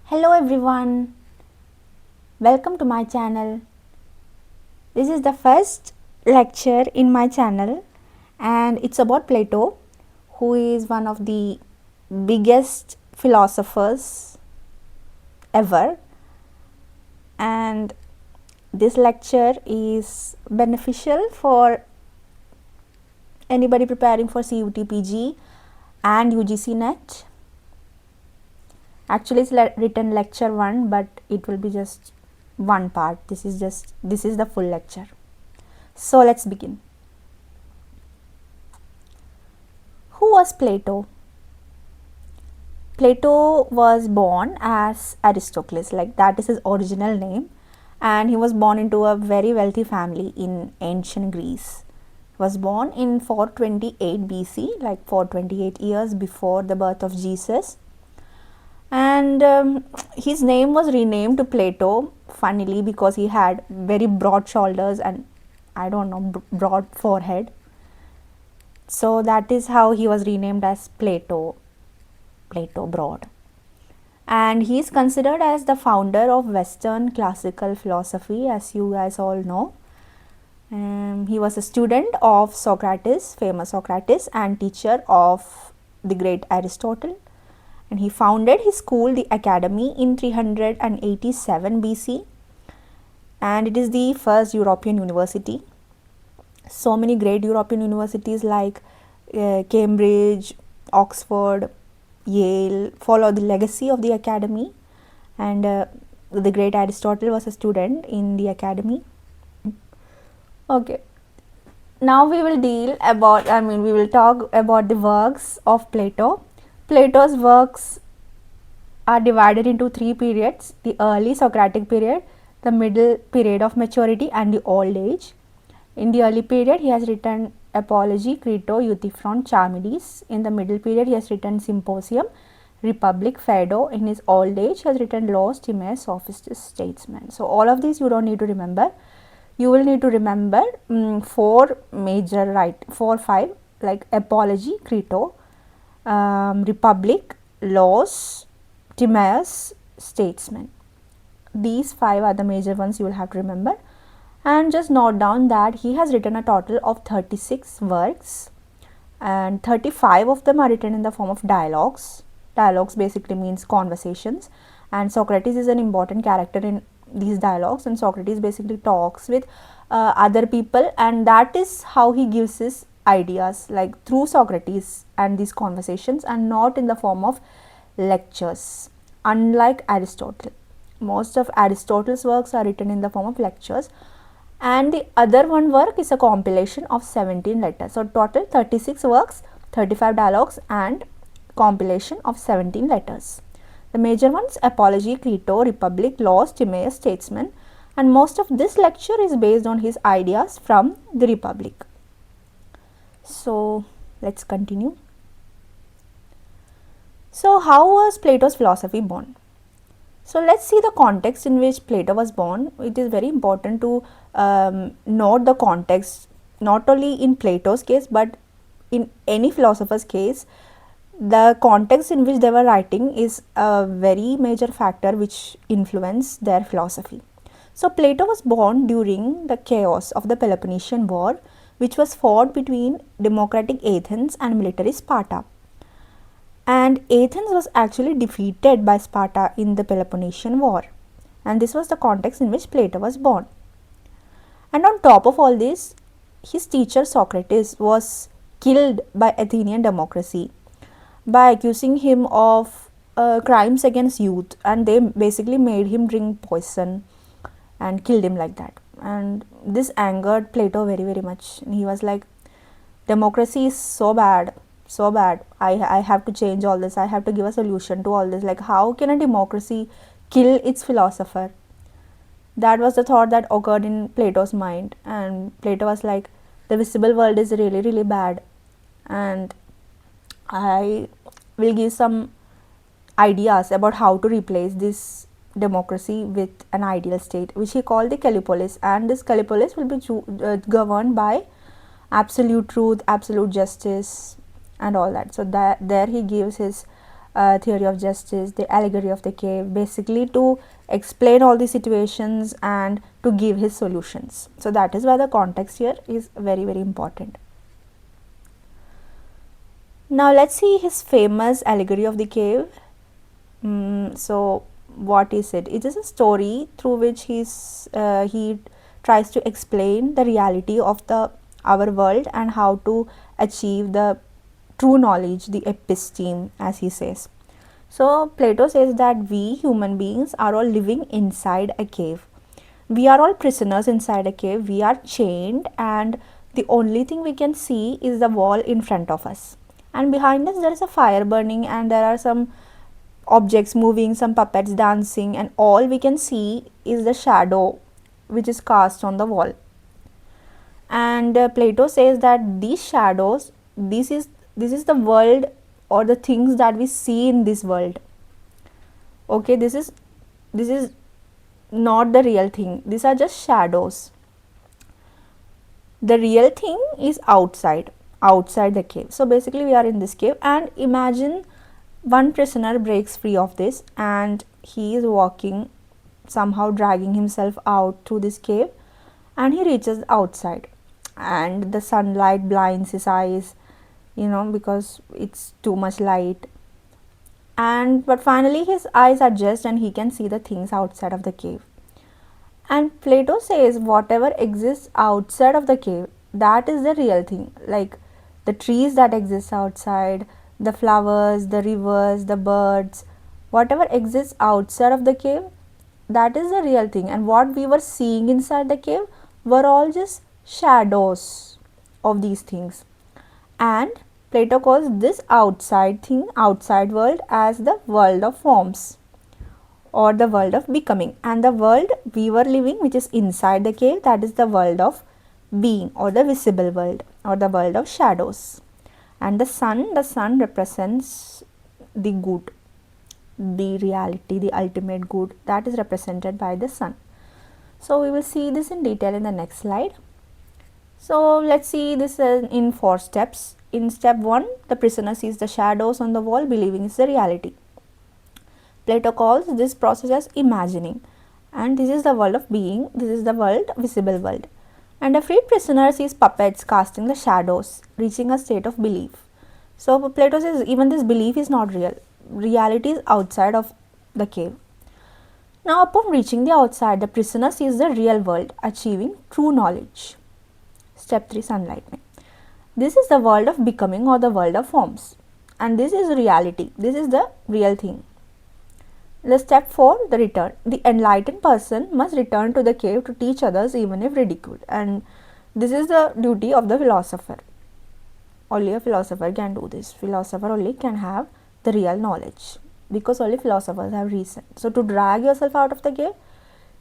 Hello everyone, welcome to my channel. This is the first lecture in my channel and it's about Plato, who is one of the biggest philosophers ever, and this lecture is beneficial for anybody preparing for Cuet Pg and Ugc Net. Actually it's written lecture 1, but it will be just one part. This is the full lecture. So let's begin. Who was Plato? Plato was born as Aristocles, like that is his original name, and he was born into a very wealthy family in ancient Greece. He was born in 428 BC, like 428 years before the birth of Jesus. And his name was renamed to Plato, funnily, because he had very broad shoulders and broad forehead. So that is how he was renamed as Plato Broad. And he is considered as the founder of Western classical philosophy, as you guys all know. He was a student of Socrates, famous Socrates, and teacher of the great Aristotle. And he founded his school, the Academy, in 387 BC, and it is the first European university. So many great European universities like Cambridge, Oxford, Yale follow the legacy of the Academy, and the great Aristotle was a student in the Academy. Okay, now we will talk about the works of Plato. Plato's works are divided into 3 periods: the early Socratic period, the middle period of maturity, and the old age. In the early period, he has written Apology, Crito, Euthyphron, Charmides. In the middle period, he has written Symposium, Republic, Phaedo. In his old age, he has written Laws, Timaeus, Sophistus, Statesman. So all of these you don't need to remember. You will need to remember 4 major, 4 or 5, like Apology, Crito, Republic, Laws, Timaeus, Statesman. These 5 are the major ones you will have to remember. And just note down that he has written a total of 36 works, and 35 of them are written in the form of dialogues. Dialogues basically means conversations, and Socrates is an important character in these dialogues, and Socrates basically talks with other people, and that is how he gives his ideas, like through Socrates and these conversations, and not in the form of lectures, unlike Aristotle. Most of Aristotle's works are written in the form of lectures, and the other one work is a compilation of 17 letters. So total 36 works, 35 dialogues, and compilation of 17 letters. The major ones: Apology, Crito, Republic, Laws, Timaeus, Statesman, and most of this lecture is based on his ideas from the Republic. So let's continue. So how was Plato's philosophy born? So let's see the context in which Plato was born. It is very important to note the context, not only in Plato's case but in any philosopher's case. The context in which they were writing is a very major factor which influenced their philosophy. So Plato was born during the chaos of the Peloponnesian War, which was fought between democratic Athens and military Sparta. And Athens was actually defeated by Sparta in the Peloponnesian War, and this was the context in which Plato was born. And on top of all this, his teacher Socrates was killed by Athenian democracy by accusing him of crimes against youth, and they basically made him drink poison and killed him like that. And this angered Plato very, very much. He was like, democracy is so bad, so bad. I have to change all this. I have to give a solution to all this. Like, how can a democracy kill its philosopher? That was the thought that occurred in Plato's mind, and Plato was like, the visible world is really, really bad, and I will give some ideas about how to replace this democracy with an ideal state, which he called the Calipolis, and this Calipolis will be governed by absolute truth, absolute justice, and all that. So that there he gives his theory of justice, the allegory of the cave, basically to explain all the situations and to give his solutions. So that is why the context here is very, very important. Now let's see his famous allegory of the cave. So what is it? It is a story through which he tries to explain the reality of our world and how to achieve the true knowledge, the episteme, as he says. So Plato says that we human beings are all living inside a cave. We are all prisoners inside a cave. We are chained, and the only thing we can see is the wall in front of us. And behind us there is a fire burning, and there are some objects moving, some puppets dancing, and all we can see is the shadow which is cast on the wall. And Plato says that these shadows, this is the world or the things that we see in this world. Okay, this is not the real thing. These are just shadows. The real thing is outside the cave. So basically we are in this cave, and imagine one prisoner breaks free of this and he is walking, somehow dragging himself out through this cave, and he reaches outside, and the sunlight blinds his eyes, because it's too much light. But finally his eyes adjust and he can see the things outside of the cave. And Plato says whatever exists outside of the cave, that is the real thing. Like the trees that exist outside, the flowers, the rivers, the birds, whatever exists outside of the cave, that is the real thing. And what we were seeing inside the cave were all just shadows of these things. And Plato calls this outside thing, outside world, as the world of forms or the world of becoming. And the world we were living, which is inside the cave, that is the world of being, or the visible world, or the world of shadows. And the sun represents the good, the reality, the ultimate good, that is represented by the sun. So we will see this in detail in the next slide. So let's see this in 4 steps. In step 1, the prisoner sees the shadows on the wall, believing it's the reality. Plato calls this process as imagining, and this is the world of being, this is the world, visible world. And a freed prisoner sees puppets casting the shadows, reaching a state of belief. So Plato says even this belief is not real. Reality is outside of the cave. Now upon reaching the outside, the prisoner sees the real world, achieving true knowledge. Step 3, sunlighting. This is the world of becoming, or the world of forms, and this is reality, this is the real thing. The step 4, the return. The enlightened person must return to the cave to teach others, even if ridiculed, and this is the duty of the philosopher. Only a philosopher can do this. Philosopher only can have the real knowledge, because only philosophers have reason. So to drag yourself out of the cave,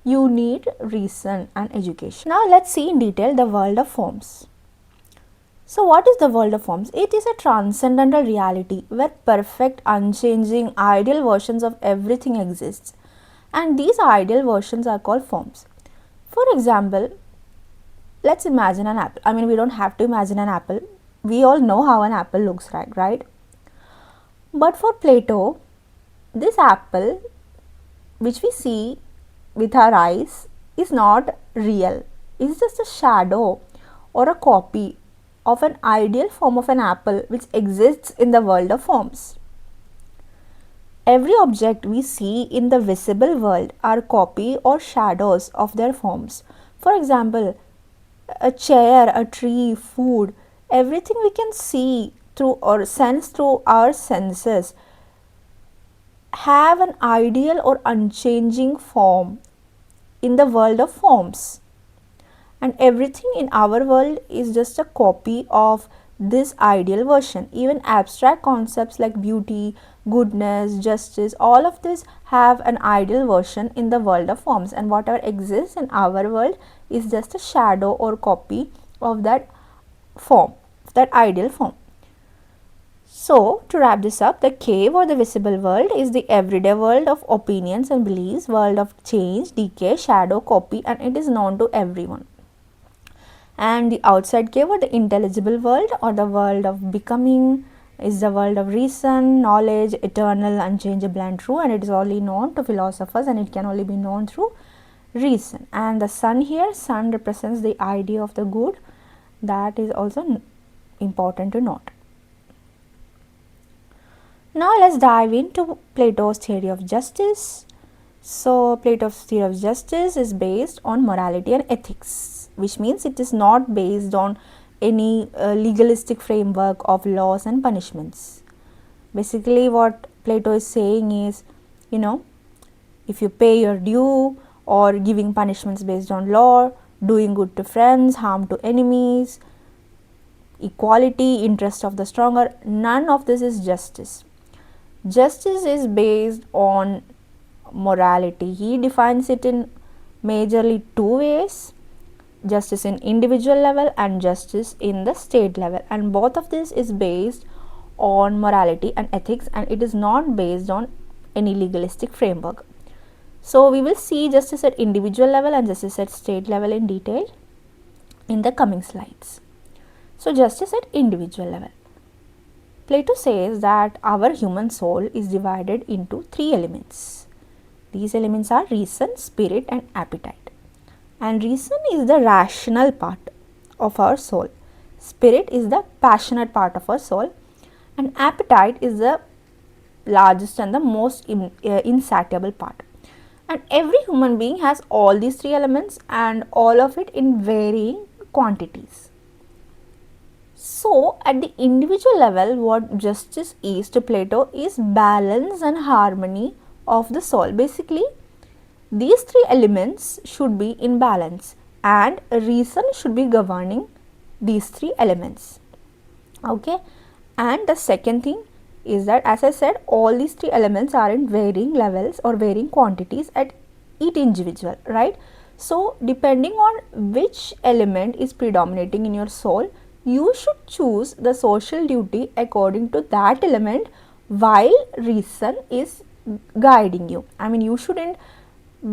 you need reason and education. Now let's see in detail the world of forms. So what is the world of forms? It is a transcendental reality where perfect, unchanging, ideal versions of everything exists, and these ideal versions are called forms. For example, let's imagine an apple. I mean, we don't have to imagine an apple. We all know how an apple looks like, right? But for Plato, this apple which we see with our eyes is not real. It's just a shadow or a copy of an ideal form of an apple which exists in the world of forms. Every object we see in the visible world are copy or shadows of their forms. For example, a chair, a tree, food, everything we can see through or sense through our senses have an ideal or unchanging form in the world of forms. And everything in our world is just a copy of this ideal version. Even abstract concepts like beauty, goodness, justice, all of this have an ideal version in the world of forms, and whatever exists in our world is just a shadow or copy of that form, that ideal form. So to wrap this up, the cave or the visible world is the everyday world of opinions and beliefs, world of change, decay, shadow, copy, and it is known to everyone. And the outside cave or the intelligible world or the world of becoming, is the world of reason, knowledge, eternal, unchangeable and true, and it is only known to philosophers and it can only be known through reason. And the sun here, sun represents the idea of the good. That is also important to note. Now let's dive into Plato's theory of justice. So Plato's theory of justice is based on morality and ethics, which means it is not based on any legalistic framework of laws and punishments. Basically what Plato is saying is, if you pay your due, or giving punishments based on law, doing good to friends, harm to enemies, equality, interest of the stronger, none of this is justice. Justice is based on morality. He defines it in majorly two ways: justice in individual level and justice in the state level, and both of this is based on morality and ethics, and it is not based on any legalistic framework. So we will see justice at individual level and justice at state level in detail in the coming slides. So justice at individual level. Plato says that our human soul is divided into three elements. These elements are reason, spirit and appetite. And reason is the rational part of our soul. Spirit is the passionate part of our soul. And appetite is the largest and the most insatiable part. And every human being has all these three elements and all of it in varying quantities. So at the individual level, what justice is to Plato is balance and harmony of the soul. Basically, these three elements should be in balance and reason should be governing these three elements. Okay, and the second thing is that, as I said, all these three elements are in varying levels or varying quantities at each individual, right? So depending on which element is predominating in your soul, you should choose the social duty according to that element while reason is guiding you. I mean, you shouldn't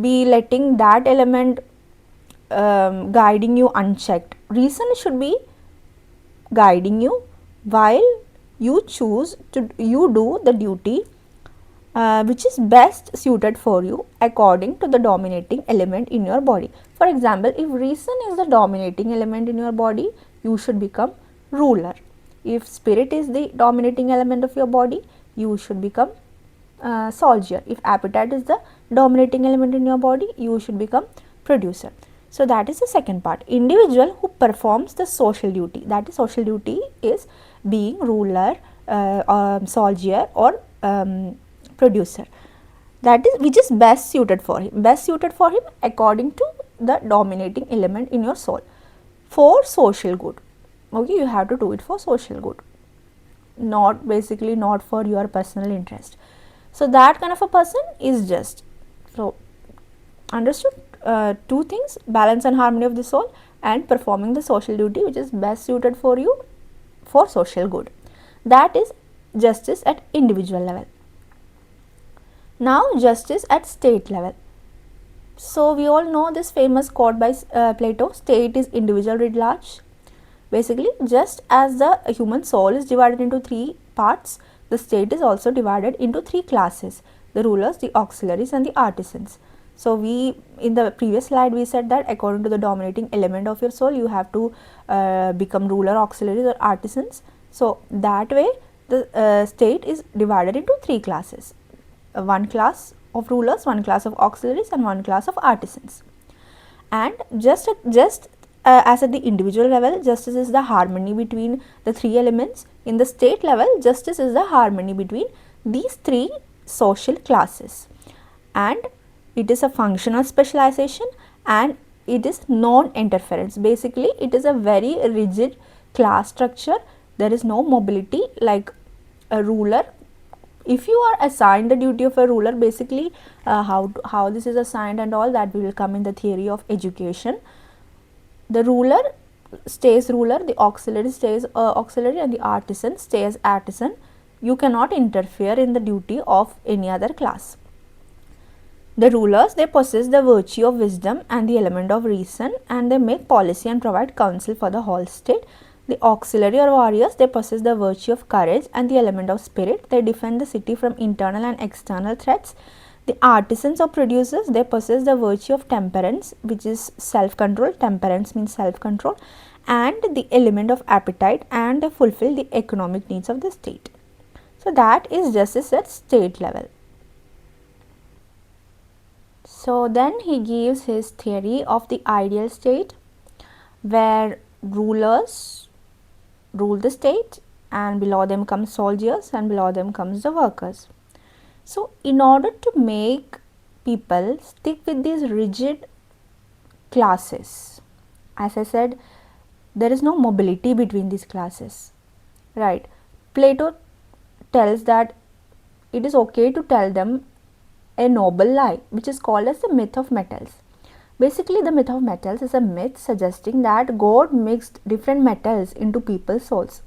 be letting that element guiding you unchecked. Reason should be guiding you while you choose to do the duty which is best suited for you according to the dominating element in your body. For example, if reason is the dominating element in your body, you should become ruler. If spirit is the dominating element of your body, you should become soldier. If appetite is the dominating element in your body, you should become producer. So that is the second part. Individual who performs the social duty, that is social duty is being ruler, soldier or producer, that is which is best suited for him according to the dominating element in your soul for social good. Okay, you have to do it for social good, not basically not for your personal interest. So that kind of a person is just. So understood two things: balance and harmony of the soul and performing the social duty which is best suited for you for social good. That is justice at individual level. Now justice at state level. So we all know this famous quote by Plato: state is individual writ large. Basically, just as the human soul is divided into three parts, the state is also divided into three classes: the rulers, the auxiliaries and the artisans. So we, in the previous slide, we said that according to the dominating element of your soul, you have to become ruler, auxiliaries or artisans. So that way the state is divided into three classes: one class of rulers, one class of auxiliaries and one class of artisans. And just as at the individual level, justice is the harmony between the three elements. In the state level, justice is the harmony between these three social classes, and it is a functional specialization and it is non-interference. Basically, it is a very rigid class structure. There is no mobility like a ruler. If you are assigned the duty of a ruler, basically how this is assigned and all that will come in the theory of education. The ruler stays ruler, the auxiliary stays auxiliary and the artisan stays artisan. You cannot interfere in the duty of any other class. The rulers, they possess the virtue of wisdom and the element of reason, and they make policy and provide counsel for the whole state. The auxiliary or warriors, they possess the virtue of courage and the element of spirit. They defend the city from internal and external threats. The artisans or producers, they possess the virtue of temperance, which is self-control. Temperance means self-control, and the element of appetite, and they fulfill the economic needs of the state. So that is justice at state level. So then he gives his theory of the ideal state, where rulers rule the state, and below them come soldiers, and below them comes the workers. So in order to make people stick with these rigid classes, as I said, there is no mobility between these classes, right? Plato tells that it is okay to tell them a noble lie, which is called as the myth of metals. Basically, the myth of metals is a myth suggesting that God mixed different metals into people's souls.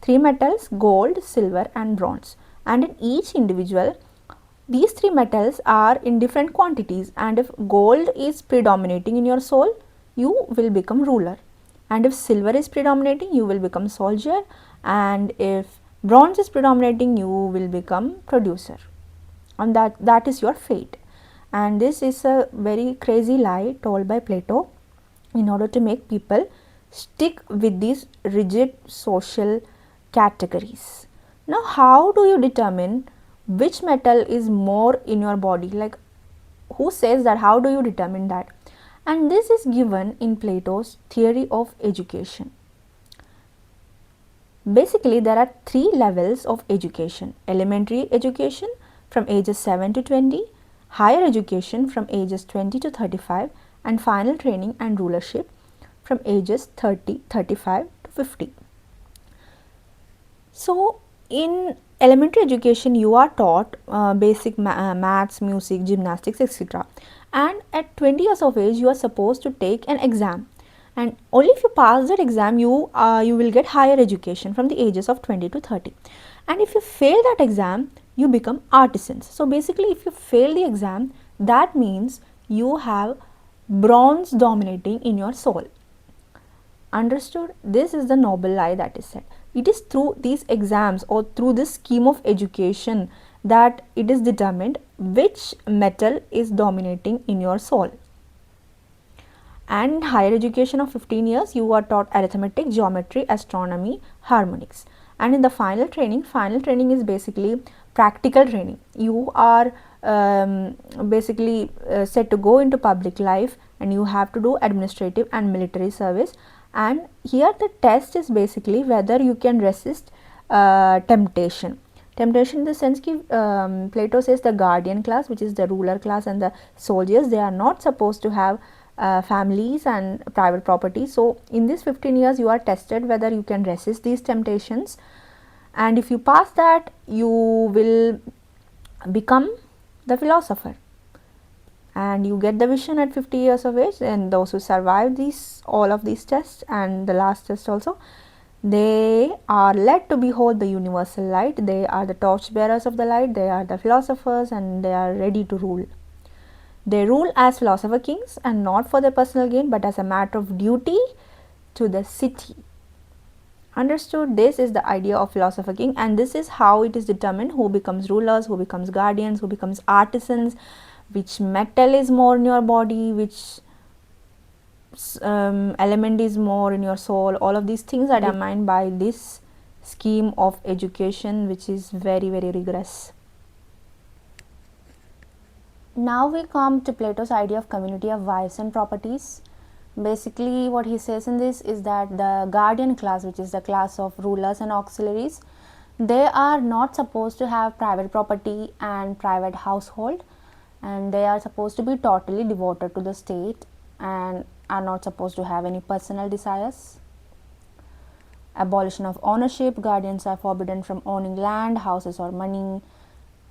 3 metals, gold, silver and bronze, and in each individual these 3 metals are in different quantities, and if gold is predominating in your soul, you will become ruler, and if silver is predominating, you will become soldier, and if bronze is predominating, you will become producer, and that is your fate. And this is a very crazy lie told by Plato in order to make people stick with these rigid social categories. Now, how do you determine which metal is more in your body? Like, who says that? How do you determine that? And this is given in Plato's theory of education. Basically, there are 3 levels of education: elementary education from ages 7 to 20, higher education from ages 20 to 35, and final training and rulership from ages 35 to 50. So, in elementary education, you are taught basic maths, music, gymnastics, etc. And at 20 years of age, you are supposed to take an exam. And only if you pass that exam, you will get higher education from the ages of 20 to 30. And if you fail that exam, you become artisans. So basically, if you fail the exam, that means you have bronze dominating in your soul. Understood? This is the noble lie that is said. It is through these exams or through this scheme of education that it is determined which metal is dominating in your soul. And higher education of 15 years, you are taught arithmetic, geometry, astronomy, harmonics. And in the final training is basically practical training. You are basically set to go into public life, and you have to do administrative and military service. And here the test is basically whether you can resist temptation. Temptation in the sense that Plato says the guardian class, which is the ruler class, and the soldiers, they are not supposed to have families and private property. So in this 15 years, you are tested whether you can resist these temptations, and if you pass that, you will become the philosopher, and you get the vision at 50 years of age. And those who survive all of these tests and the last test also, they are led to behold the universal light. They are the torch bearers of the light. They are the philosophers, and they are ready to rule. They rule as philosopher kings, and not for their personal gain, but as a matter of duty to the city. Understood? This is the idea of philosopher king, and this is how it is determined who becomes rulers, who becomes guardians, who becomes artisans, which metal is more in your body, which element is more in your soul. All of these things are determined by this scheme of education, which is very, very rigorous. Now we come to Plato's idea of community of wives and properties. Basically, what he says in this is that the guardian class, which is the class of rulers and auxiliaries, they are not supposed to have private property and private household, and they are supposed to be totally devoted to the state and are not supposed to have any personal desires. Abolition of ownership. Guardians are forbidden from owning land, houses or money.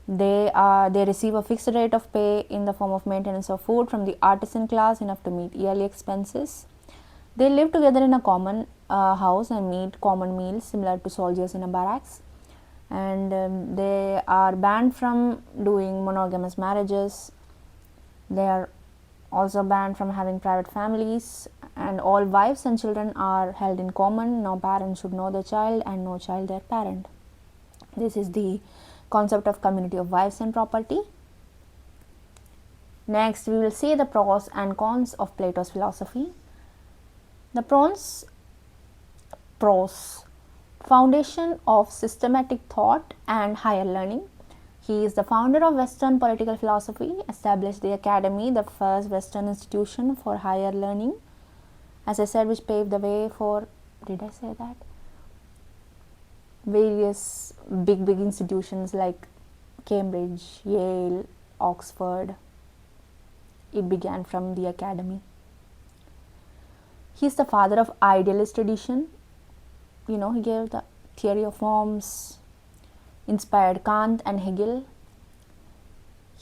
They receive a fixed rate of pay in the form of maintenance of food from the artisan class, enough to meet yearly expenses. They live together in a common house and meet common meals similar to soldiers in a barracks. And they are banned from doing monogamous marriages. They are also banned from having private families, and all wives and children are held in common. No parent should know the child and no child their parent. This is the concept of community of wives and property. Next, we will see the pros and cons of Plato's philosophy. The pros: foundation of systematic thought and higher learning. He is the founder of Western political philosophy, established the academy, the first Western institution for higher learning, as I said, which paved the way for, did I say that? Various big institutions like Cambridge, Yale, Oxford. It began from the academy. He is the father of idealist tradition. He gave the theory of forms, inspired Kant and Hegel.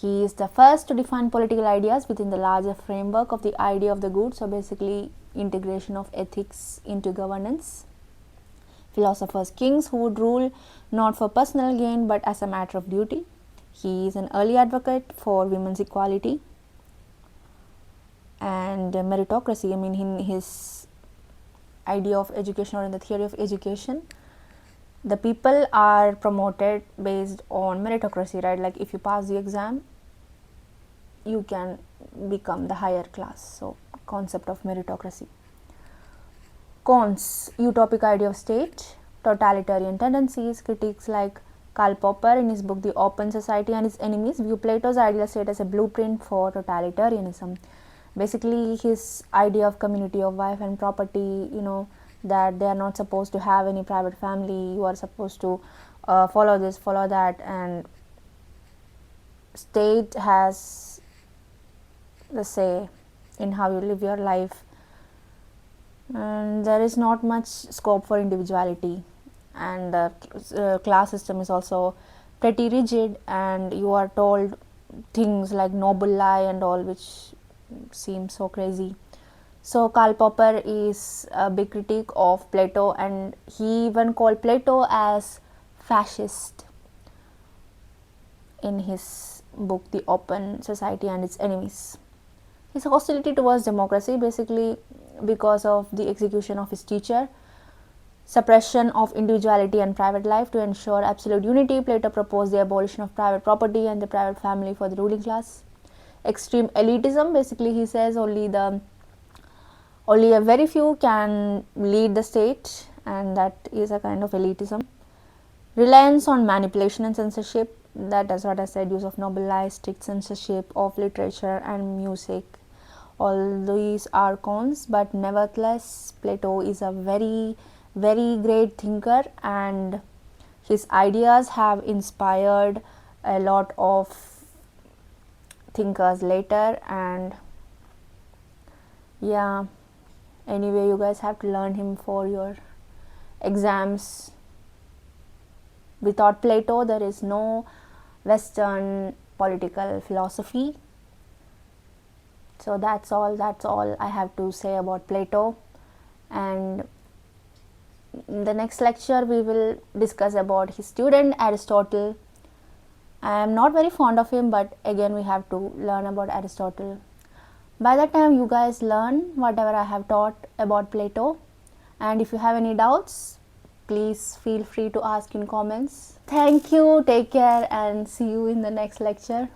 He is the first to define political ideas within the larger framework of the idea of the good. So basically, integration of ethics into governance. Philosophers' kings who would rule not for personal gain but as a matter of duty. He is an early advocate for women's equality and meritocracy. In his idea of education, or in the theory of education, the people are promoted based on meritocracy, right? Like if you pass the exam, you can become the higher class. So concept of meritocracy. Cons: utopic idea of state, totalitarian tendencies. Critics like Karl Popper in his book The Open Society and Its Enemies view Plato's ideal state as a blueprint for totalitarianism. Basically, his idea of community of wife and property, that they are not supposed to have any private family, you are supposed to follow this, follow that, and state has the say in how you live your life, and there is not much scope for individuality, and the class system is also pretty rigid, and you are told things like noble lie and all, which seems so crazy. So Karl Popper is a big critic of Plato, and he even called Plato as fascist in his book The Open Society and Its Enemies. His hostility towards democracy, basically because of the execution of his teacher, suppression of individuality and private life to ensure absolute unity. Plato proposed the abolition of private property and the private family for the ruling class. Extreme elitism, basically he says only a very few can lead the state, and that is a kind of elitism. Reliance on manipulation and censorship, that is what I said, use of noble lies, strict censorship of literature and music. All these are cons, but nevertheless Plato is a very, very great thinker, and his ideas have inspired a lot of thinkers later. And yeah, anyway, you guys have to learn him for your exams. Without Plato, there is no Western political philosophy. So that's all I have to say about Plato. And in the next lecture we will discuss about his student Aristotle. I am not very fond of him, but again we have to learn about Aristotle. By that time you guys learn whatever I have taught about Plato, and if you have any doubts, please feel free to ask in comments. Thank you, take care, and see you in the next lecture.